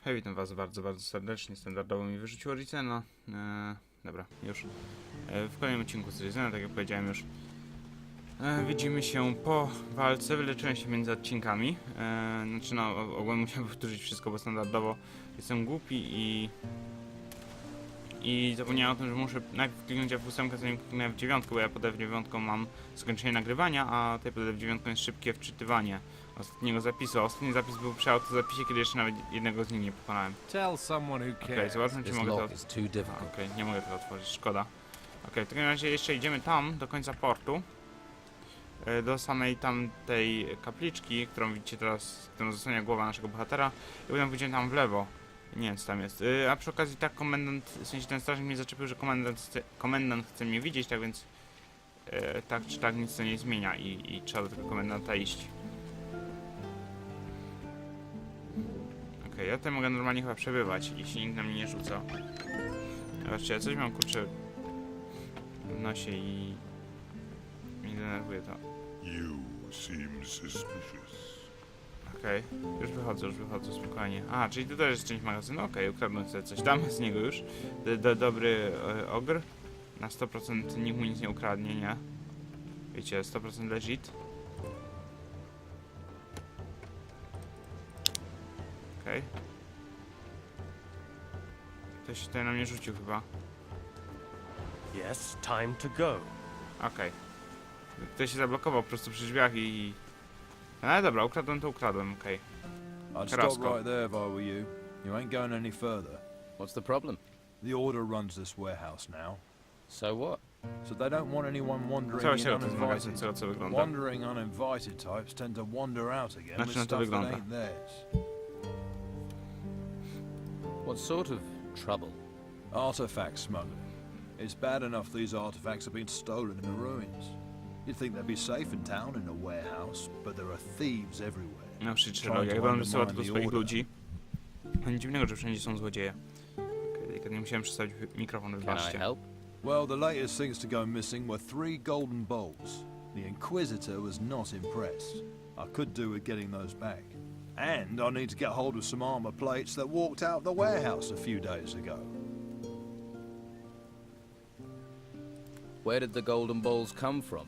Hej, witam was bardzo, bardzo serdecznie. Standardowo mi wyrzuciło Rizena. Dobra, już. W kolejnym odcinku z Rizena, tak jak powiedziałem już. Widzimy się po walce. Wyleczyłem się między odcinkami. Znaczy no, ogólnie musiałem powtórzyć wszystko, bo standardowo jestem głupi i zapomniałem o tym, że muszę najpierw kliknąć F8, zanim kliknę w 9, bo ja pod F9 mam skończenie nagrywania, a tutaj pod F9 jest szybkie wczytywanie ostatniego zapisu. Ostatni zapis był przy autozapisie, kiedy jeszcze nawet jednego z nich nie pokonałem. Okej, zobaczmy, czy mogę to... Okej, nie mogę tego otworzyć, szkoda. Okej, w takim razie jeszcze idziemy tam, do końca portu. Do samej tamtej kapliczki, którą widzicie teraz, którą zasłania głowa naszego bohatera. I potem pójdziemy tam w lewo. Nie wiem, co tam jest. A przy okazji tak komendant, w sensie ten strażnik mnie zaczepił, że komendant chce mnie widzieć, tak więc tak czy tak nic to nie zmienia i trzeba do tego komendanta iść. Okej, ja tutaj mogę normalnie chyba przebywać, jeśli nikt na mnie nie rzuca. Zobaczcie, ja coś mam kurczę w nosie i mnie denerwuje to. Okej, już wychodzę, spokojnie. A, czyli to też jest część magazynu? Okej, ukradnę sobie coś tam z niego już. Dobry ogr. Na 100% nikt mu nic nie ukradnie, nie? Wiecie, 100% legit. Okej. Ktoś tutaj na mnie rzucił chyba. Yes, time to go. Okej. Ktoś się zablokował po prostu przy drzwiach i... Ale dobra, ukradłem to ukradłem, okej. I'd stop right there if I were you. You ain't going any further. What's the problem? The Order runs this warehouse now, So what? so they don't want anyone wandering Cały in się to jest magazyn, uninvited. co wygląda. Wandering uninvited types tend to wander out again Znaczy, with no to stuff that wygląda. ain't theirs. What sort of trouble? Artifact smuggling. It's bad enough these artifacts have been stolen in the ruins. You'd think they'd be safe in town in a warehouse, but there are thieves everywhere. Na przyczynach, jak on wysyła tylko swoich ludzi. Nic dziwnego, że wszędzie są złodzieje. Okay, delikatnie musiałem przestawić mikrofon, Can I wybaczcie. help? Well, the latest things to go missing were 3 golden bowls. The Inquisitor was not impressed. I could do with getting those back. And I need to get hold of some armor plates that walked out the warehouse a few days ago. Where did the golden balls come from?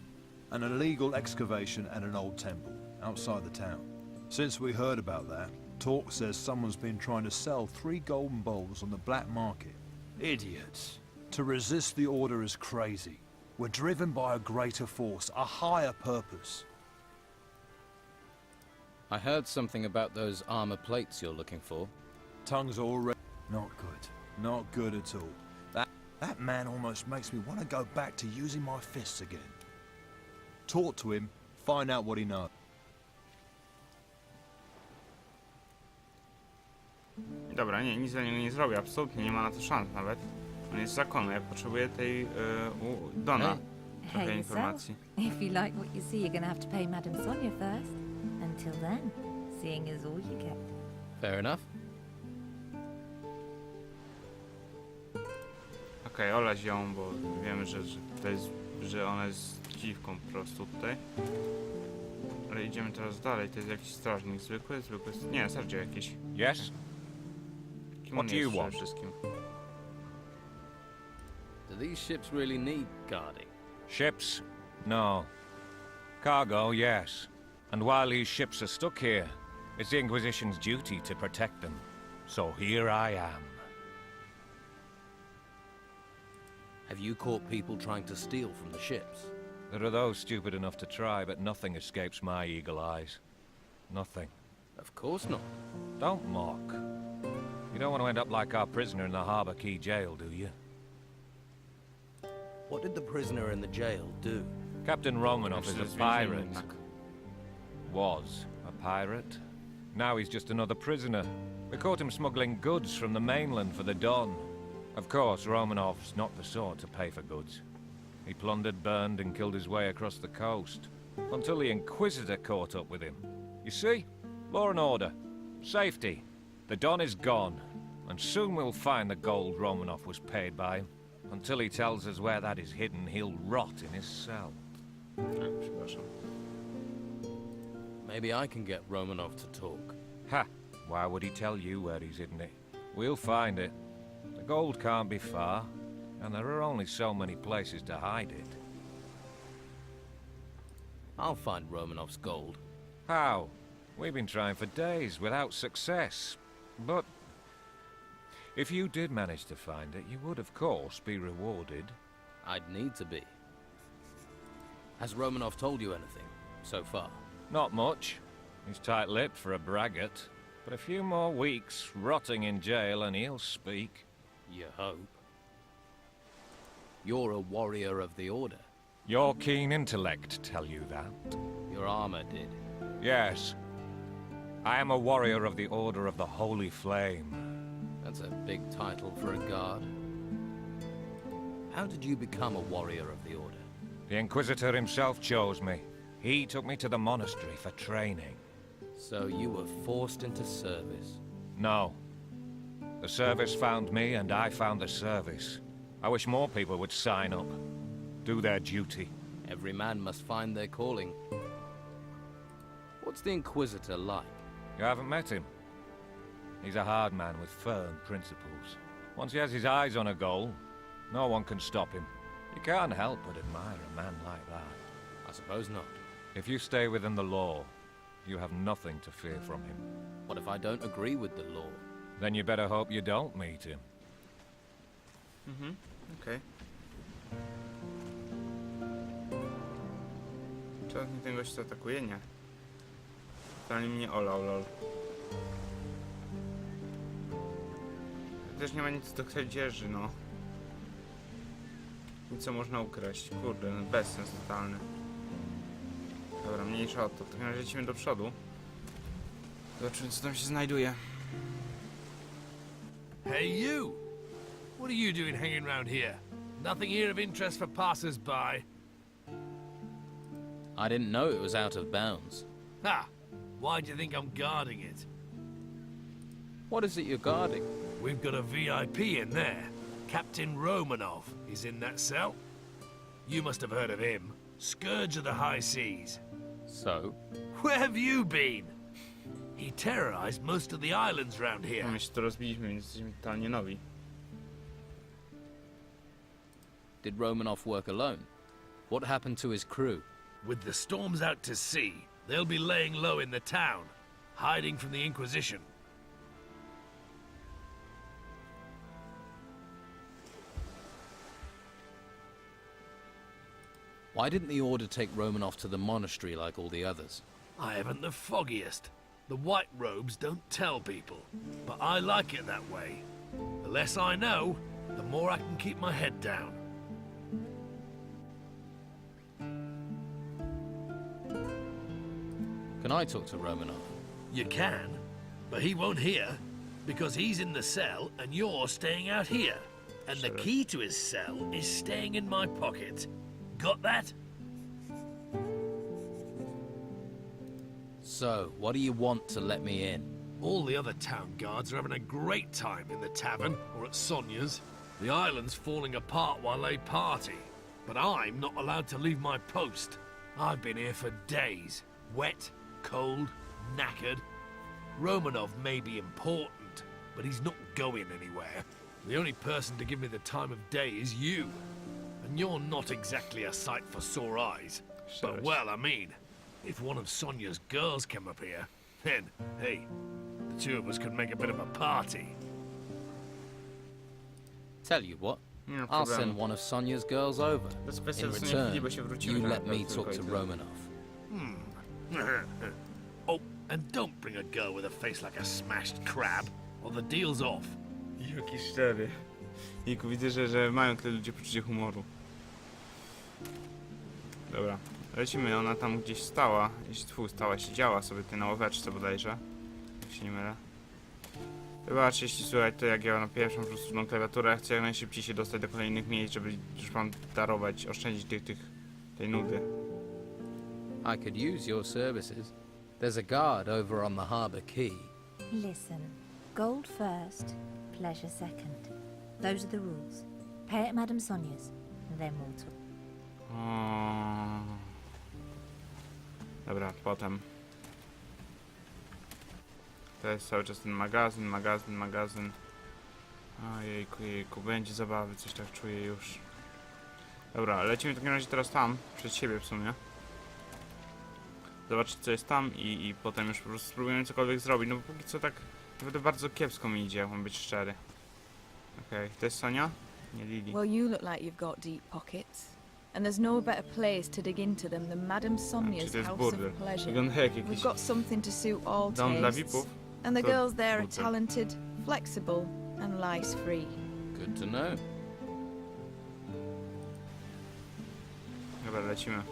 An illegal excavation at an old temple, outside the town. Since we heard about that, talk says someone's been trying to sell 3 golden bowls on the black market. Idiots. To resist the Order is crazy. We're driven by a greater force, a higher purpose. I heard something about those armor plates you're looking for. Tongue's already... Not good. Not good at all. That man almost makes me want to go back to using my fists again. Talk to him, find out what he knows. Dobra, nie, nic za niego nie zrobię, absolutnie nie ma na to szans nawet. On jest zakonny, ja potrzebuję tej u Dona trochę Hey, informacji. if you like what you see, you're gonna have to pay Madame Sonia first. Until then, seeing is all you get. Fair enough. Okej, olać ją, bo wiemy, że to jest, że ona jest dziwką po prostu tutaj. Ale idziemy teraz dalej, to jest jakiś strażnik zwykły, nie, serdzie jakiś. Yes? Kim on What do you jest przede want? wszystkim? Do these ships really need guarding? Ships? No. Cargo, yes. And while these ships are stuck here, it's the Inquisition's duty to protect them. So here I am. Have you caught people trying to steal from the ships? There are those stupid enough to try, but nothing escapes my eagle eyes. Nothing. Of course not. Don't mock. You don't want to end up like our prisoner in the Harbour Quay jail, do you? What did the prisoner in the jail do? Captain Romanoff is Myślę, że a więzieniem pirate. jednak. Was a pirate. Now he's just another prisoner. We caught him smuggling goods from the mainland for the Don. Of course, Romanoff's not the sort to pay for goods. He plundered, burned, and killed his way across the coast. Until the Inquisitor caught up with him. You see? Law and order. Safety. The Don is gone. And soon we'll find the gold Romanoff was paid by him. Until he tells us where that is hidden, he'll rot in his cell. Tak, przepraszam. Maybe I can get Romanov to talk. Ha! Why would he tell you where he's hidden it? We'll find it. The gold can't be far, and there are only so many places to hide it. I'll find Romanov's gold. How? We've been trying for days without success. But if you did manage to find it, you would of course be rewarded. I'd need to be. Has Romanov told you anything so far? Not much. He's tight-lipped for a braggart. But a few more weeks rotting in jail and he'll speak. You hope. You're a warrior of the Order. Your keen intellect tell you that? Your armor did. Yes. I am a warrior of the Order of the Holy Flame. That's a big title for a guard. How did you become a warrior of the Order? The Inquisitor himself chose me. He took me to the monastery for training. So you were forced into service? No. The service found me and I found the service. I wish more people would sign up. Do their duty. Every man must find their calling. What's the Inquisitor like? You haven't met him? He's a hard man with firm principles. Once he has his eyes on a goal, no one can stop him. You can't help but admire a man like that. I suppose not. If you stay within the law, you have nothing to fear from him. What if I don't agree with the law? Then you better hope you don't meet him. Okej. Czemu mnie ten gość atakuje? Nie. Totalnie mnie olał, lol. Też nie ma nic do kradzieży, no. I co można ukraść? Kurde, no bezsens totalny. Dobra, mniejsza o to. W takim razie lecimy do przodu. Zobaczymy, co tam się znajduje. Hey you! What are you doing hanging around here? Nothing here of interest for passers-by? I didn't know it was out of bounds. Ha! Why do you think I'm guarding it? What is it you're guarding? We've got a VIP in there. Captain Romanov is in that cell. You must have heard of him. Scourge of the high seas. So? Where have you been? He terrorized most of the islands round No here. my się to rozbiliśmy, więc jesteśmy totalnie nowi. Did Romanov work alone? What happened to his crew? With the storms out to sea, they'll be laying low in the town, hiding from the Inquisition. Why didn't the Order take Romanov to the monastery like all the others? I haven't the foggiest. The white robes don't tell people, but I like it that way. The less I know, the more I can keep my head down. Can I talk to Romanov? You can, but he won't hear, because he's in the cell and you're staying out here. And the key to his cell is staying in my pocket. Got that? So, what do you want to let me in? All the other town guards are having a great time in the tavern or at Sonia's. The island's falling apart while they party, but I'm not allowed to leave my post. I've been here for days, wet, cold, knackered. Romanov may be important, but he's not going anywhere. The only person to give me the time of day is you. And you're not exactly a sight for sore eyes. But, well, I mean, if one of Sonia's girls came up here, then, hey, the two of us could make a bit of a party. Tell you what, Nie ma I'll problemu. send one of Sonia's girls over. To jest kwestia In dosłownie chwili, return, bo się wrócimy. you tak let me naprawdę talk to tylko i tyle. Romanov. Oh, and don't bring a girl with a face like a smashed crab, or the deal's off. Jaki szczery. Niku, widzę, że mają tyle ludzie poczucie humoru. Dobra, lecimy, ona tam gdzieś stała, stała, siedziała sobie tutaj na ławeczce bodajże, jak się nie mylę. Wybaczcie, jeśli słychać to jak ja na pierwszą po prostu klawiaturę, chcę jak najszybciej się dostać do kolejnych miejsc, żeby już wam darować, oszczędzić tej nudy. I could use your services. There's a guard over on the harbour quay. Listen, gold first, pleasure second. Those are the rules. Pay at Madame Sonia's, then we'll talk. Dobra, potem. To jest cały czas ten magazyn. Ojejku, jejku, będzie zabawy, coś tak czuję już. Dobra, lecimy w takim razie teraz tam, przed siebie w sumie. Zobaczyć co jest tam i potem już po prostu spróbujemy cokolwiek zrobić, no bo póki co tak naprawdę bardzo kiepsko mi idzie, mam być szczery. Okej, to jest Sonia? Nie, Lily. Well, you look like you've got deep pockets. And there's no better place to dig into them than Madame Sonia's to jest House burdel. of Pleasure. Wygląda jak We've jakiś got something to suit all dom dla tastes. VIP-ów. And the To girls there are burdel. talented, flexible, and lice-free. Good to know. Dobra, lecimy.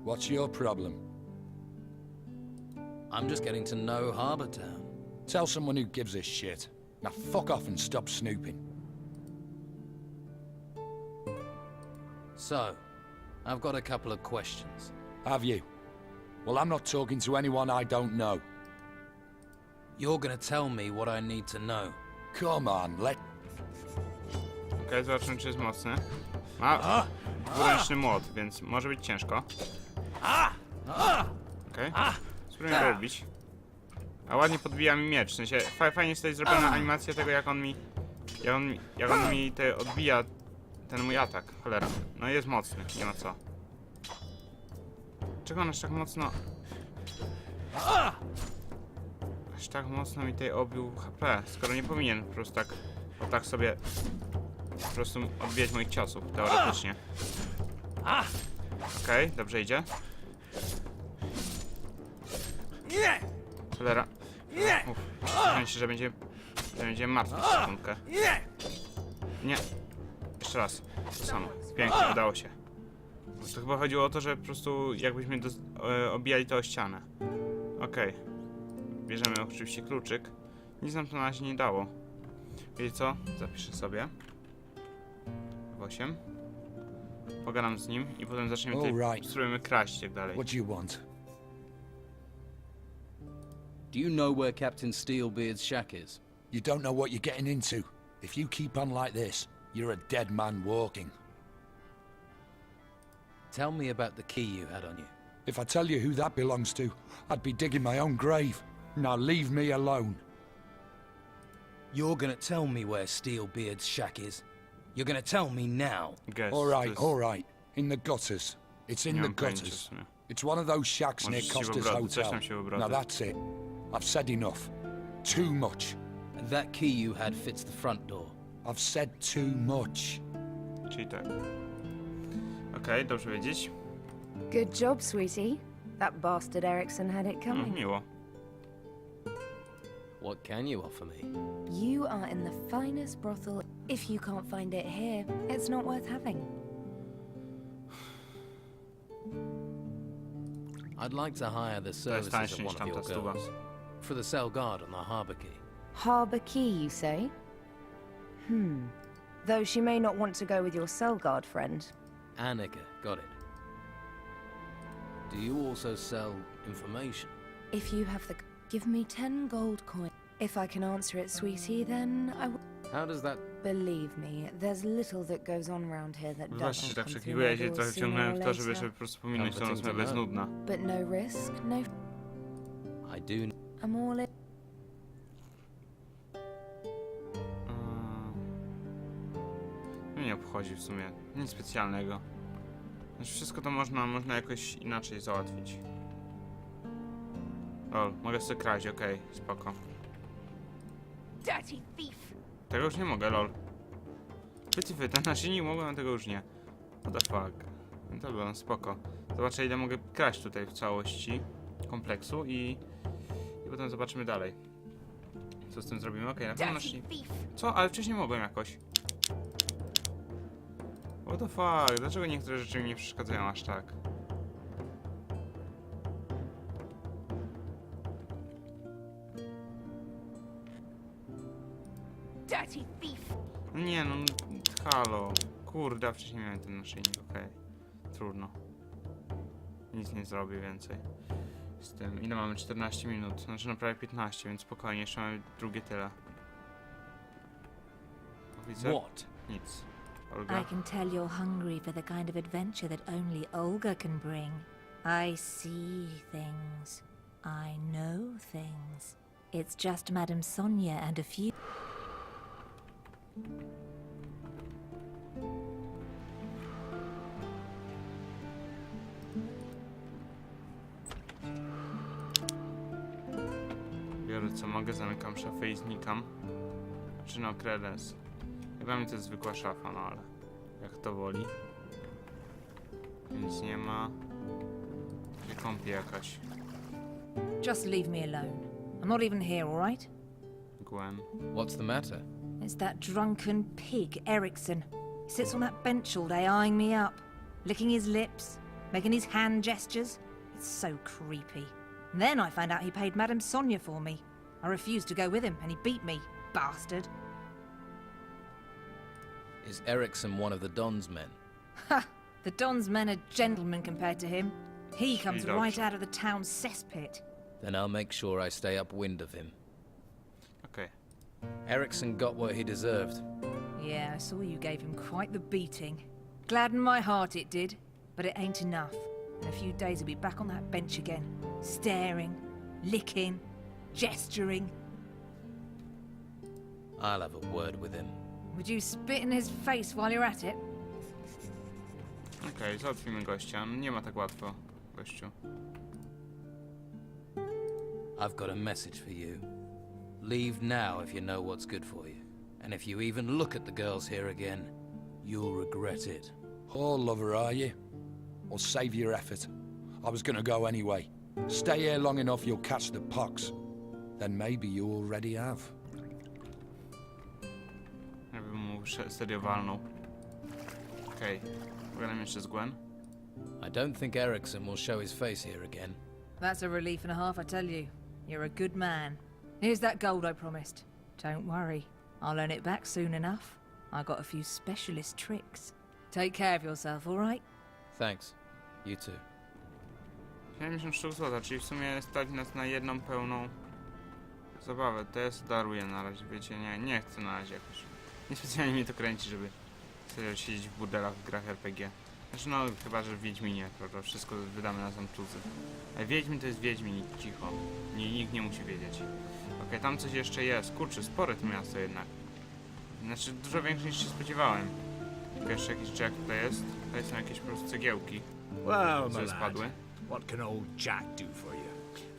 What's your problem? I'm just getting to know Harbour Town. Tell someone who gives a shit. Now fuck off and stop snooping. So, I've got a couple of questions. Have you? Well, I'm not talking to anyone I don't know. You're gonna tell me what I need to know. Come on, Okej, zobaczymy czy jest mocny. Ma dwuręczny młot, więc może być ciężko. Okej, spróbujmy to robić. A ładnie podbija mi miecz, w sensie fajnie jest tutaj zrobiona animacja tego jak on mi te odbija ten mój atak, cholera. No jest mocny, nie ma co. Czego on aż tak mocno... Aż tak mocno mi tutaj obił HP, skoro nie powinien po prostu tak... O tak sobie... Po prostu odbijać moich ciosów, teoretycznie. Okej, dobrze idzie. Cholera. Wydaje się, że będzie martwy w sekundkę. Nie. Jeszcze raz. To samo. Pięknie, udało się. To chyba chodziło o to, że po prostu jakbyśmy obijali to o ścianę. Okej. Bierzemy oczywiście kluczyk. Nic nam to na razie nie dało. Wiecie co? Zapiszę sobie. 8. Pogadam z nim i potem zaczniemy tutaj, spróbujemy kraść i tak dalej. what do you want? Do you know where Captain Steelbeard's shack is? You don't know what you're getting into. If you keep on like this, you're a dead man walking. Tell me about the key you had on you. If I tell you who that belongs to, I'd be digging my own grave. Now leave me alone. You're gonna tell me where Steelbeard's shack is. You're gonna tell me now. Guess, All right. In the gutters. It's in Nie the mam pojęcia w gutters. sumie. It's one of those shacks Może near się Costa's wyobrażę, coś Hotel. tam się wyobrażę. Now that's it. I've said enough. Too much. And that key you had fits the front door. I've said too much. Czyli tak. Okej, dobrze wiedzieć. Good job, sweetie. That bastard Erickson had it coming. Miło. What can you offer me? You are in the finest brothel. If you can't find it here, it's not worth having. I'd like to hire the To jest services tańsze of niż one of your tamta stuwa. girls. For the cell guard on the harbour quay. Harbour Key, you say? Though she may not want to go with your cell guard friend. Annika, got it. Do you also sell information? If you have the... Give me 10 gold coins. If I can answer it, sweetie, then I will... How does that... Believe me, there's little that goes on around here that Właśnie, doesn't tak come through przekiwuję my się, doors trochę sooner wciągnąłem or w to, żeby later. sobie po prostu pominąć tą Something rozmowę, to bo jest know. nudna. But no risk, no... I do... I'm all in. Mnie nie obchodzi w sumie. Nic specjalnego. Znaczy wszystko to można jakoś inaczej załatwić. O, mogę sobie kraść, okej, spoko. Dirty thief! Tego już nie mogę, lol. Wy, ten naszyjnik mogłem, a tego już nie. What the fuck. No to było spoko. Zobaczę ile mogę kraść tutaj w całości kompleksu i potem zobaczymy dalej. Co z tym zrobimy? Okej, na pewno naszyjnik. Co? Ale wcześniej mogłem jakoś. What the fuck? Dlaczego niektóre rzeczy mi nie przeszkadzają aż tak? Dirty thief! Nie no, halo. Kurde, a wcześniej miałem ten naszyjnik, okej. Trudno. Nic nie zrobię więcej. Z tym, ile mamy? 14 minut. Znaczy no prawie 15, więc spokojnie, jeszcze mamy drugie tyle. Oficer? What? Nic. Olga? I can tell you're hungry for the kind of adventure that only Olga can bring. I see things. I know things. It's just Madame Sonia and a few... Biorę co mogę, zamykam szafę i znikam. Czy no, kredens. Chyba mi to jest zwykła szafa, no ale... Jak to woli. Nic nie ma. Takie kąpie jakaś. Just leave me alone. I'm not even here, all right? Gwen. What's the matter? It's that drunken pig, Ericsson. He sits on that bench all day eyeing me up, licking his lips, making his hand gestures. It's so creepy. And then I found out he paid Madame Sonia for me. I refused to go with him, and he beat me, bastard. Is Ericsson one of the Don's men? Ha! The Don's men are gentlemen compared to him. He comes Dobrze. right out of the town's cesspit. Then I'll make sure I stay upwind of him. Okej. Ericsson got what he deserved. Yeah, I saw you gave him quite the beating. Gladdened my heart it did, but it ain't enough. In a few days he'll be back on that bench again, staring, licking, gesturing. I'll have a word with him. Would you spit in his face while you're at it? Okej, załatwimy gościa. No, nie ma tak łatwo, gościu. I've got a message for you. Leave now if you know what's good for you. And if you even look at the girls here again, you'll regret it. Oh, lover, are you? Well, save your effort. I was gonna go anyway. Stay here long enough, you'll catch the pox. Then maybe you already have. Jakbym mu serio walnął. Okej. Pogadam jeszcze z Gwen. I don't think Ericsson will show his face here again. That's a relief and a half, I tell you. You're a good man. Here's that gold I promised. Don't worry, I'll earn it back soon enough. I got a few specialist tricks. Take care of yourself, all right? Thanks. You too. 70 sztuk złota, czyli w sumie stać nas na jedną pełną zabawę. To ja sobie daruję na razie, wiecie, nie chcę na razie jakoś. Niespecjalnie mnie to kręci, żeby serio siedzieć w burdelach w grach RPG. Znaczy no, chyba że w Wiedźminie, prawda, wszystko wydamy na zamtuzy. Ale Wiedźmin to jest Wiedźmin, cicho. Nikt nie musi wiedzieć. Okej, tam coś jeszcze jest. Kurczę, spore to miasto jednak. Znaczy dużo większe niż się spodziewałem. Tylko jeszcze jakiś jack tutaj jest. Tutaj są jakieś po prostu cegiełki, Well, my które lad, spadły. what can old Jack do for you?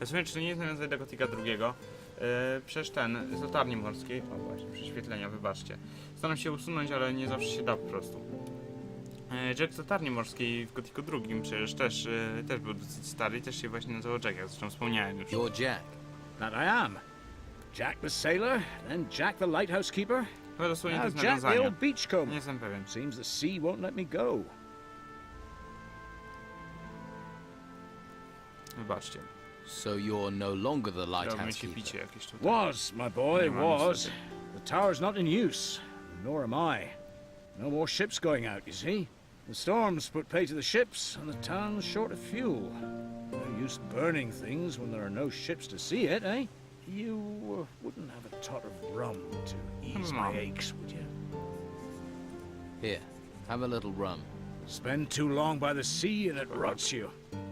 Ja w sumie, czy to nie jest nawiązanie do Gotika II? Przecież ten, z latarni morskiej, o właśnie, prześwietlenia, wybaczcie. Staram się usunąć, ale nie zawsze się da po prostu. Jack z latarni morskiej w Gotiku II przecież też był dosyć stary i też się właśnie nazywał Jack, jak zresztą wspomniałem już. You're Jack. That I am. Jack the sailor, then Jack the lighthouse keeper. Chyba dosłownie to Now jest Jack the nawiązanie. old beachcomber. Nie jestem pewien. Seems the sea won't let me go. Wybaczcie. So you're no longer the Dałbym lighthouse się keeper. picie jakieś tutaj. Was, my boy, Nie mam was. niestety. The tower's not in use, nor am I. No more ships going out, you see. The storms put pay to the ships, and the town's short of fuel. No use burning things when there are no ships to see it, eh? You wouldn't have a tot of rum to ease my aches, would you? Here, have a little rum. Spend too long by the sea and it rots you.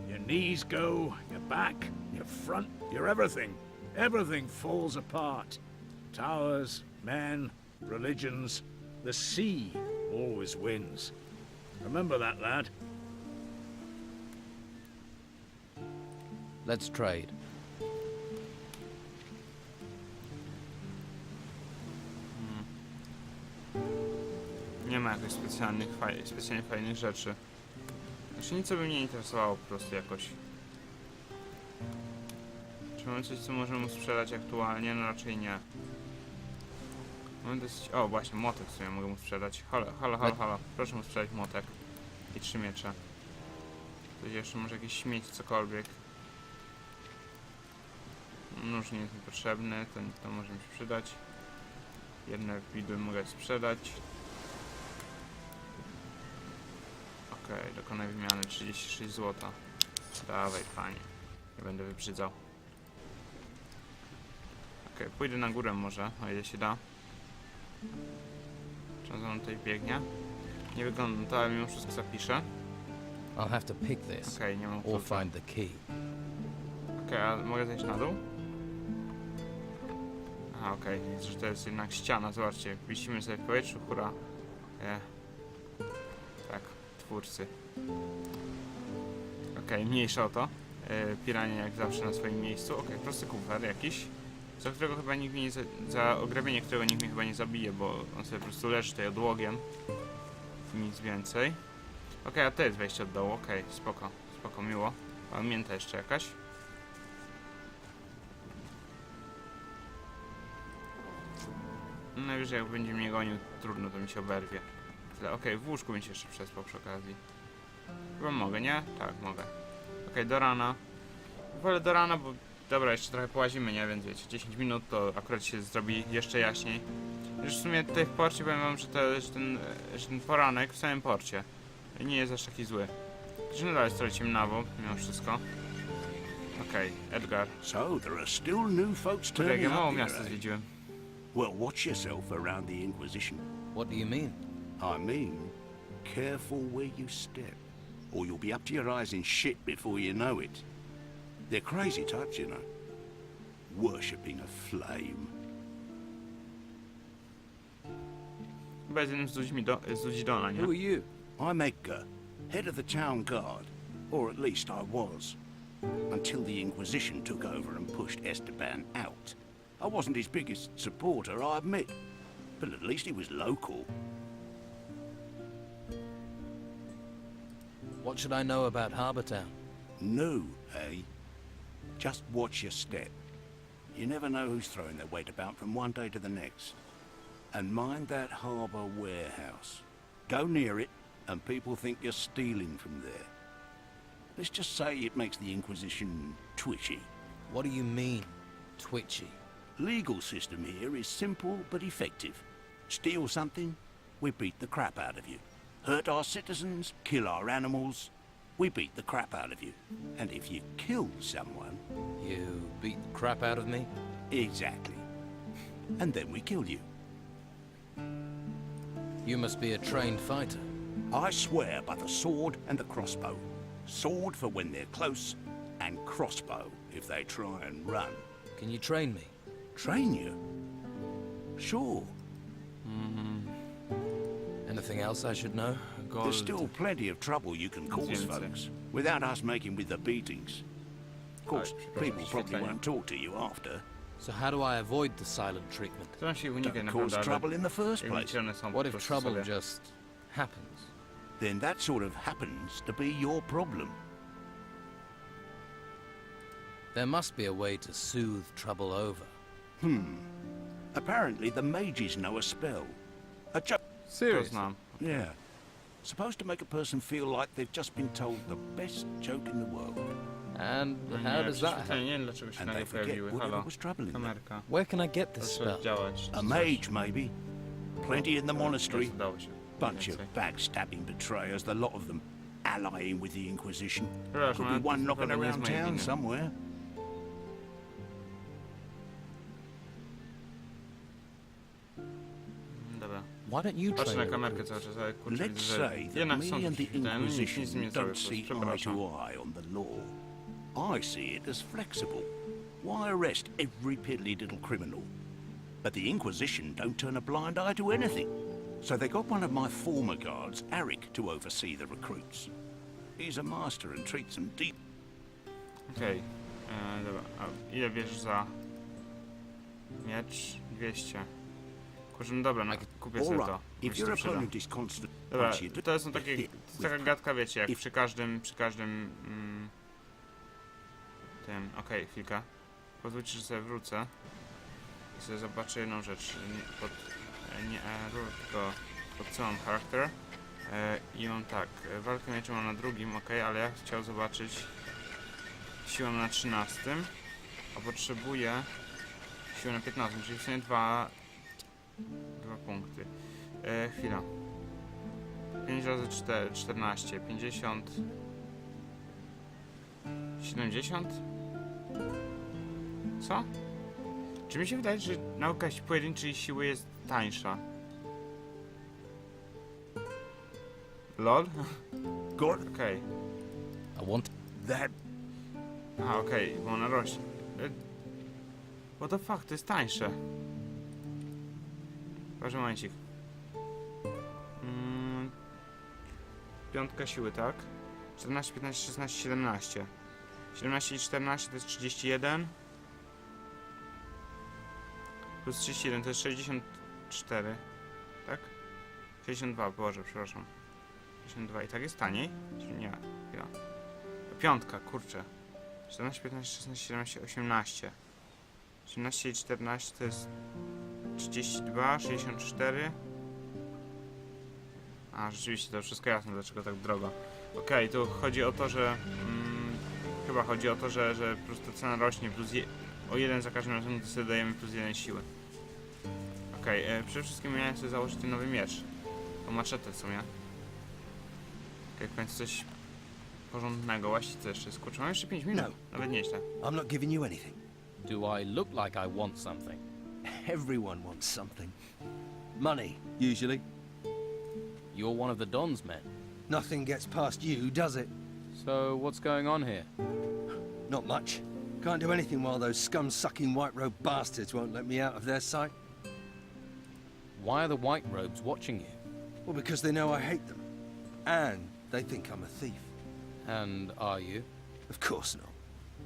Your knees go, your back, your front, your everything. Everything falls apart. Towers, men, religions. The sea always wins. Remember that, lad. Let's trade. Nie ma jakichś specjalnie fajnych rzeczy. Znaczy nic, co by mnie interesowało po prostu jakoś. Czy mamy coś, co możemy mu sprzedać aktualnie? No raczej nie. Mamy dosyć... O, właśnie, młotek sobie mogę mu sprzedać. Halo. Proszę mu sprzedać młotek. I 3 miecze. Coś jeszcze, może jakiś śmieć, cokolwiek. Nóż nie jest mi potrzebny, to może mi się przydać. Jedne widły mogę sprzedać. Okej, dokonaj wymiany 36 zł. Dawaj, panie. Nie będę wybrzydzał. Okej, pójdę na górę może, o ile się da. Czy on tutaj biegnie? Nie wygląda to, ale mimo wszystko zapiszę. I'll have to pick this Okej, nie mam or klucza. find the key. Okej, a mogę zejść na dół? Aha, okej, widzę, że to jest jednak ściana, zobaczcie, wisimy sobie w powietrzu, hura. Tak, twórcy. Okej, mniejsza o to. Piranie jak zawsze na swoim miejscu. Okej, prosty kufer jakiś, za którego chyba nikt mnie nie za ograbienie którego nikt mnie chyba nie zabije, bo on sobie po prostu leży tutaj odłogiem. Nic więcej. Okej, a to jest wejście od dołu, okej, spoko, spoko, miło. A mięta jeszcze jakaś. Najwyżej jak będzie mnie gonił, trudno, to mi się oberwie. Tyle, okej, w łóżku bym się jeszcze przespał przy okazji. Chyba mogę, nie? Tak, mogę. Okej, do rana. Wolę do rana, bo dobra, jeszcze trochę połazimy, nie? Więc wiecie, 10 minut to akurat się zrobi jeszcze jaśniej. Już w sumie tutaj w porcie powiem wam, że ten poranek w samym porcie nie jest aż taki zły. Że nadal jest trochę ciemnawo, mimo wszystko. Okej, Edgar. So there are still new folks Kurde, jak turning ja mało up miasta here, eh? zwiedziłem. Well, watch yourself around the Inquisition. What do you mean? I mean, careful where you step, or you'll be up to your eyes in shit before you know it. They're crazy types, you know. Worshipping a flame. Chyba jest jednym z ludzi Dona, nie? Who are you? I'm Edgar, head of the town guard, or at least I was, until the Inquisition took over and pushed Esteban out. I wasn't his biggest supporter, I admit, but at least he was local. What should I know about Harbour Town? No, eh? Just watch your step. You never know who's throwing their weight about from one day to the next. And mind that harbour warehouse. Go near it, and people think you're stealing from there. Let's just say it makes the Inquisition twitchy. What do you mean, twitchy? Legal system here is simple but effective. Steal something, we beat the crap out of you. Hurt our citizens, kill our animals, we beat the crap out of you. And if you kill someone... You beat the crap out of me? Exactly. And then we kill you. You must be a trained fighter. I swear by the sword and the crossbow. Sword for when they're close, and crossbow if they try and run. Can you train me? Train you? Sure. Anything else I should know? There's still plenty of trouble you can cause folks, without us making with the beatings. Of course, people probably won't talk to you after. So how do I avoid the silent treatment? Don't cause trouble in the first place. What if trouble just happens? Then that sort of happens to be your problem. There must be a way to soothe trouble over. Apparently the mages know a spell. A joke. Seriously? Yeah. Supposed to make a person feel like they've just been told the best joke in the world. And how does that happen? Nie wiem, dlaczego się And nagle they forget pojawiły. whatever Halo, was troubling them. kamerka. Where can I get this Zaczyna spell? działać. A mage, maybe. Plenty in the monastery. Udało się. Bunch of Więcej. backstabbing betrayers, the lot of them allying with the Inquisition. Przepraszam, Could ale be to one knocking naprawdę nie jest around moje town winy. somewhere. Dobra. Why don't you Patrzę train na me? kamerkę cały czas, ale kurczę, Let's widzę, say że that jednak są me and the jakieś ten, nic Inquisition nie zrobię, don't see eye przepraszam. to eye on the law. I see it as flexible. Why arrest every piddly little criminal? But the Inquisition don't turn a blind eye to anything. So they got one of my former guards, Eric, to oversee the recruits. He's a master and treats them deep. Okej. Dobra. A ile bierzesz za miecz? 200. Kurczę, no dobra, no, kupię All sobie right, to. if Mi się your to przyda. opponent is constant, Dobra, once you do to są takie, hit to jest with taka gadka, wiecie, jak If- przy każdym tym, okej, chwilkę. Pozwólcie, że sobie wrócę i sobie zobaczę jedną rzecz, nie error, tylko pod co mam charakter i mam tak, walkę mieczem mam na drugim, okej, ale ja chciał zobaczyć siłę na 13, a potrzebuję siłę na 15, czyli w sumie dwa punkty. Chwila. 5 razy 4, 14, 50, 70? Co? Czy mi się wydaje, że nauka pojedynczej siły jest tańsza? LOL? Got Okej. I want... That Aha, okej, bo ona rośnie. What the fuck, to jest tańsze. Proszę momencik. Piątka siły, tak? 14, 15, 16, 17. 17 i 14 to jest 31. Plus 31 to jest 64. Tak? 62, Boże, przepraszam. 62 i tak jest taniej? Czy nie? Ja. Piątka, kurczę. 14, 15, 16, 17, 18. 18 i 14 to jest 32, 64. A, rzeczywiście, to wszystko jasne, dlaczego tak drogo. Okej, tu chodzi o to, że... chyba chodzi o to, że po prostu cena rośnie plus o 1 za każdym razem, gdy sobie dajemy plus 1 siły. Okej, przede wszystkim miałem sobie założyć ten nowy miecz. Tą maczetę w sumie. Okej, w końcu coś porządnego. Właściwie co jeszcze jest? Kurczę, mam jeszcze 5 minut. No. Nawet nieźle. I'm not giving you anything. Do I look like I want something? Everyone wants something. Money, usually. You're one of the Don's men. Nothing gets past you, does it? So what's going on here? Not much. Can't do anything while those scum-sucking white-robe bastards won't let me out of their sight. Why are the White Robes watching you? Well, because they know I hate them. And they think I'm a thief. And are you? Of course not.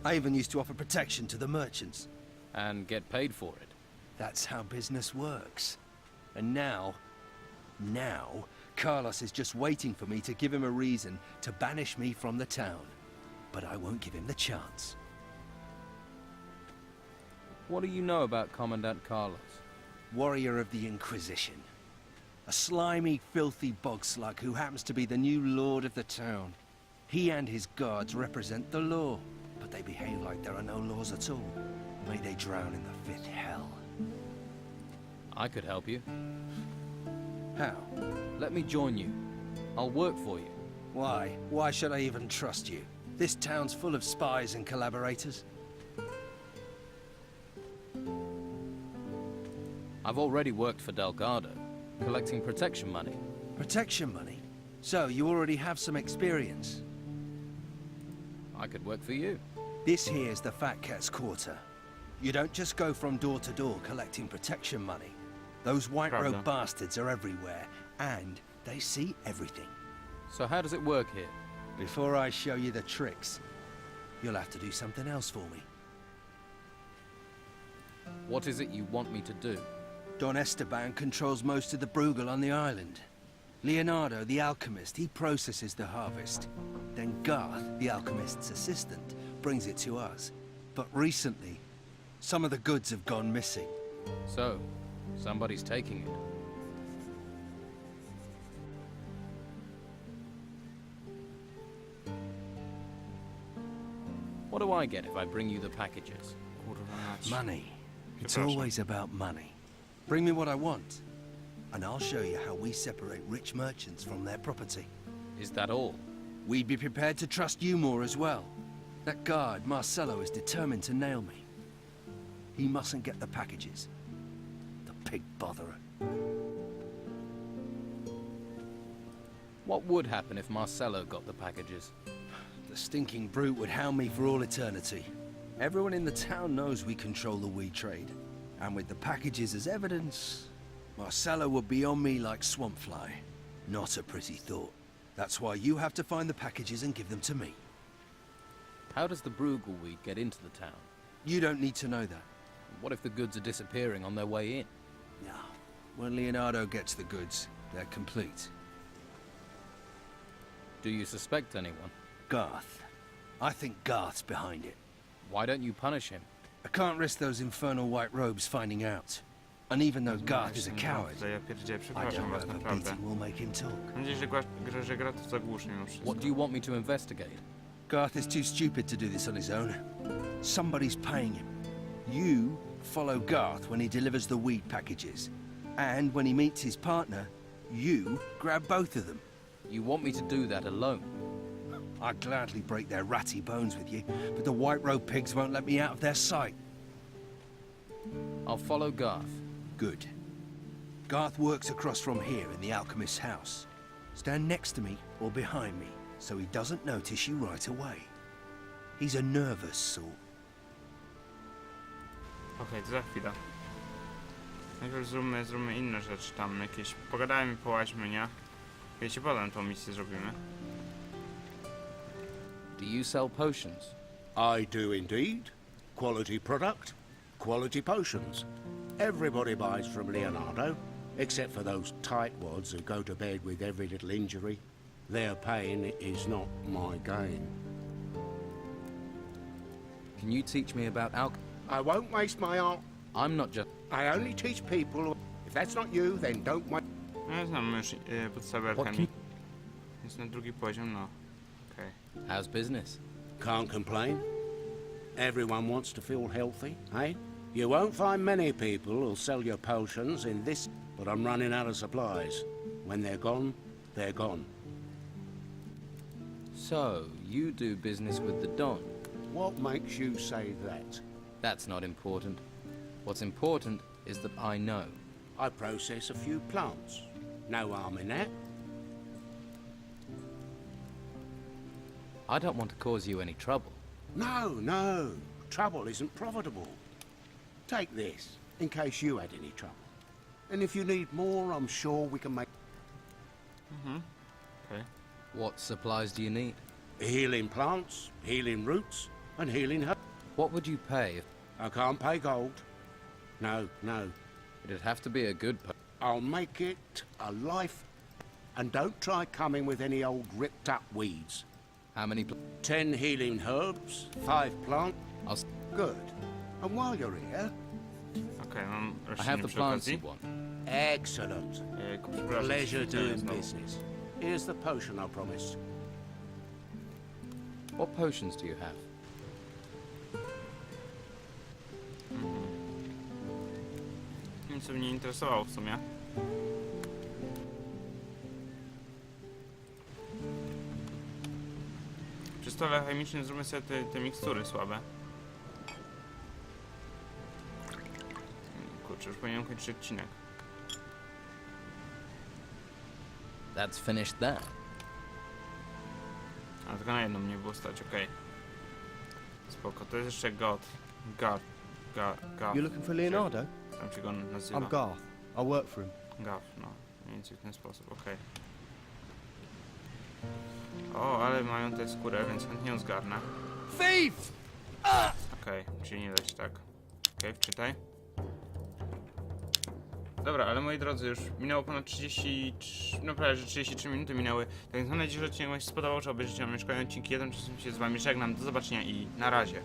I even used to offer protection to the merchants. And get paid for it? That's how business works. And now, Carlos is just waiting for me to give him a reason to banish me from the town. But I won't give him the chance. What do you know about Commandant Carlos? Warrior of the Inquisition. A slimy, filthy bog slug who happens to be the new lord of the town. He and his guards represent the law, but they behave like there are no laws at all. May they drown in the fifth hell. I could help you. How? Let me join you. I'll work for you. Why? Why should I even trust you? This town's full of spies and collaborators. I've already worked for Delgado, collecting protection money. Protection money? So, you already have some experience? I could work for you. This here's the Fat Cat's Quarter. You don't just go from door to door collecting protection money. Those white-robed bastards are everywhere, and they see everything. So how does it work here? Before I show you the tricks, you'll have to do something else for me. What is it you want me to do? Don Esteban controls most of the Bruegel on the island. Leonardo, the alchemist, he processes the harvest. Then Garth, the alchemist's assistant, brings it to us. But recently, some of the goods have gone missing. So, somebody's taking it. What do I get if I bring you the packages? Money. It's always about money. Bring me what I want, and I'll show you how we separate rich merchants from their property. Is that all? We'd be prepared to trust you more as well. That guard, Marcelo, is determined to nail me. He mustn't get the packages. The pig botherer. What would happen if Marcelo got the packages? The stinking brute would hound me for all eternity. Everyone in the town knows we control the weed trade. And with the packages as evidence, Marcelo would be on me like swampfly. Not a pretty thought. That's why you have to find the packages and give them to me. How does the Bruegel weed get into the town? You don't need to know that. What if the goods are disappearing on their way in? No. When Leonardo gets the goods, they're complete. Do you suspect anyone? Garth. I think Garth's behind it. Why don't you punish him? I can't risk those infernal white robes finding out. And even though Garth is a coward, I don't know if a beating will make him talk. What do you want me to investigate? Garth is too stupid to do this on his own. Somebody's paying him. You follow Garth when he delivers the weed packages. And when he meets his partner, you grab both of them. You want me to do that alone? I'd gladly break their ratty bones with you, but the white robe pigs won't let me out of their sight. I'll follow Garth. Good. Garth works across from here in the alchemist's house. Stand next to me or behind me, so he doesn't notice you right away. He's a nervous sort. Okej, to za chwilę. Najpierw zróbmy inne rzeczy tam, jakieś... Pogadajmy, połaźmy, nie? Wiecie, potem tą misję zrobimy. Do you sell potions? I do indeed. Quality product, quality potions. Everybody buys from Leonardo, except for those tightwads who go to bed with every little injury. Their pain is not my gain. Can you teach me about alcohol? I won't waste my art. I'm not just... I only teach people. If that's not you, then don't waste. Ja znam już podstawę alchemii. Jest na drugi poziom, no. Okej. How's business? Can't complain. Everyone wants to feel healthy, eh? You won't find many people who'll sell your potions in this, but I'm running out of supplies. When they're gone, they're gone. So, you do business with the Don? What makes you say that? That's not important. What's important is that I know. I process a few plants. No harm in that. I don't want to cause you any trouble. No, no. Trouble isn't profitable. Take this, in case you had any trouble. And if you need more, I'm sure we can make... Okay. What supplies do you need? Healing plants, healing roots, and healing herbs. What would you pay if... I can't pay gold. No, no. It'd have to be a good I'll make it a life. And don't try coming with any old ripped-up weeds. How many... 10 healing herbs, 5 plants. I'll... Good. And while you're here... Okej, mam I rośliny have the przy plants okazji. you want. Excellent. Przepraszam, Pleasure doing znowu. business. Here's the potion I promised. What potions do you have? Nic mnie nie interesowało w sumie. Przy stole chemicznym zróbmy sobie te mikstury słabe. Kurczę, już powinienem kończyć odcinek. That's finished that. A tylko na jedną mnie było stać, okej. Spoko, to jest jeszcze God. You looking for Leonardo? Tam się go nazywa. I'm Garth. I work for him. Gav, no. Mniej więcej w ten sposób, okej. O, ale mają tę skórę, więc chętnie ją zgarnę. Thief! Okej, czyli nie da się tak. Okej, wczytaj. Dobra, ale moi drodzy, już minęło ponad 33, no prawie że 33 minuty minęły. Tak więc mam nadzieję, że odcinek wam się spodobał, że obejrzycie nam kolejne odcinki. Jeden czasem się z wami żegnam. Do zobaczenia i na razie.